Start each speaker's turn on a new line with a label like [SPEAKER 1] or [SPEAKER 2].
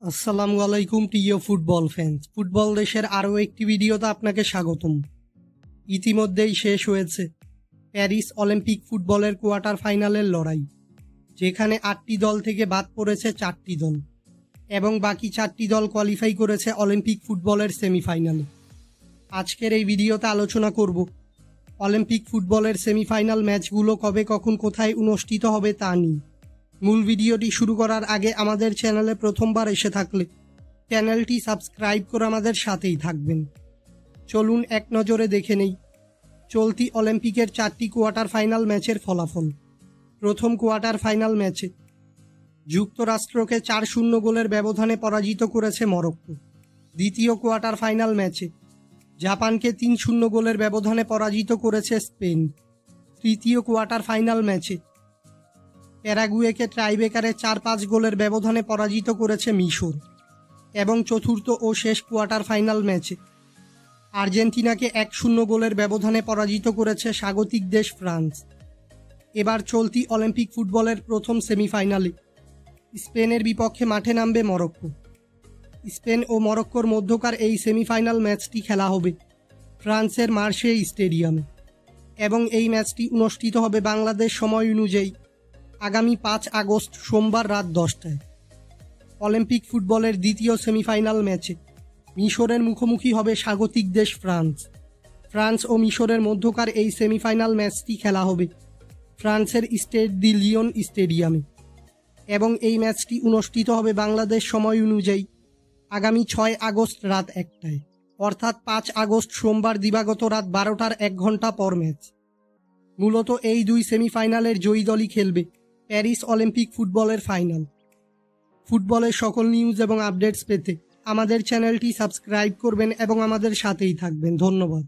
[SPEAKER 1] আসসালামু আলাইকুম প্রিয় ফুটবল ফ্যান্স। ফুটবল দেশের আরও একটি ভিডিওতে আপনাকে স্বাগতম। ইতিমধ্যেই শেষ হয়েছে প্যারিস অলিম্পিক ফুটবলের কোয়ার্টার ফাইনালের লড়াই, যেখানে 8টি দল থেকে বাদ পড়েছে 4টি দল এবং বাকি 4টি দল কোয়ালিফাই করেছে অলিম্পিক ফুটবলের সেমিফাইনালে। আজকের এই ভিডিওতে আলোচনা করব অলিম্পিক ফুটবলের সেমিফাইনাল ম্যাচগুলো কবে, কখন, কোথায় অনুষ্ঠিত হবে তা নিয়ে। মূল ভিডিওটি শুরু করার আগে আমাদের চ্যানেলে প্রথমবার এসে থাকলে চ্যানেলটি সাবস্ক্রাইব করে আমাদের সাথেই থাকবেন। চলুন এক নজরে দেখে নেই চলতি অলিম্পিকের 4টি কোয়ার্টার ফাইনাল ম্যাচের ফলাফল। প্রথম কোয়ার্টার ফাইনাল ম্যাচে যুক্তরাষ্ট্রকে 4-0 গোলের ব্যবধানে পরাজিত করেছে মরক্কো। দ্বিতীয় কোয়ার্টার ফাইনাল ম্যাচে জাপানকে 3-0 গোলের ব্যবধানে পরাজিত করেছে স্পেন। তৃতীয় কোয়ার্টার ফাইনাল ম্যাচে প্যারাগুয়েকে টাইব্রেকারে 4-5 গোলের ব্যবধানে পরাজিত করেছে মিশর। এবং চতুর্থ ও শেষ কোয়ার্টার ফাইনাল ম্যাচে আর্জেন্টিনাকে 1-0 গোলের ব্যবধানে পরাজিত করেছে স্বাগতিক দেশ ফ্রান্স। এবার চলতি অলিম্পিক ফুটবলের প্রথম সেমিফাইনালে স্পেনের বিপক্ষে মাঠে নামবে মরক্কো। স্পেন ও মরক্কোর মধ্যকার এই সেমিফাইনাল ম্যাচটি খেলা হবে ফ্রান্সের মার্সে স্টেডিয়ামে এবং এই ম্যাচটি অনুষ্ঠিত হবে বাংলাদেশ সময় অনুযায়ী আগামী 5 আগস্ট সোমবার রাত 10টায়। অলিম্পিক ফুটবলের দ্বিতীয় সেমিফাইনাল ম্যাচে মিশরের মুখোমুখি হবে স্বাগতিক দেশ ফ্রান্স। ফ্রান্স ও মিশরের মধ্যকার এই সেমিফাইনাল ম্যাচটি খেলা হবে ফ্রান্সের স্টেড দি লিওন স্টেডিয়ামে এবং এই ম্যাচটি অনুষ্ঠিত হবে বাংলাদেশ সময় অনুযায়ী আগামী 6 আগস্ট রাত 1টায়, অর্থাৎ 5 আগস্ট সোমবার দিবাগত রাত 12টার 1 ঘন্টা পর ম্যাচ। মূলত এই দুই সেমিফাইনালের জয়ী দলই খেলবে প্যারিস অলিম্পিক ফুটবলের ফাইনাল। ফুটবলের সকল নিউজ এবং আপডেটস পেতে আমাদের চ্যানেলটি সাবস্ক্রাইব করবেন এবং আমাদের সাথেই থাকবেন। ধন্যবাদ।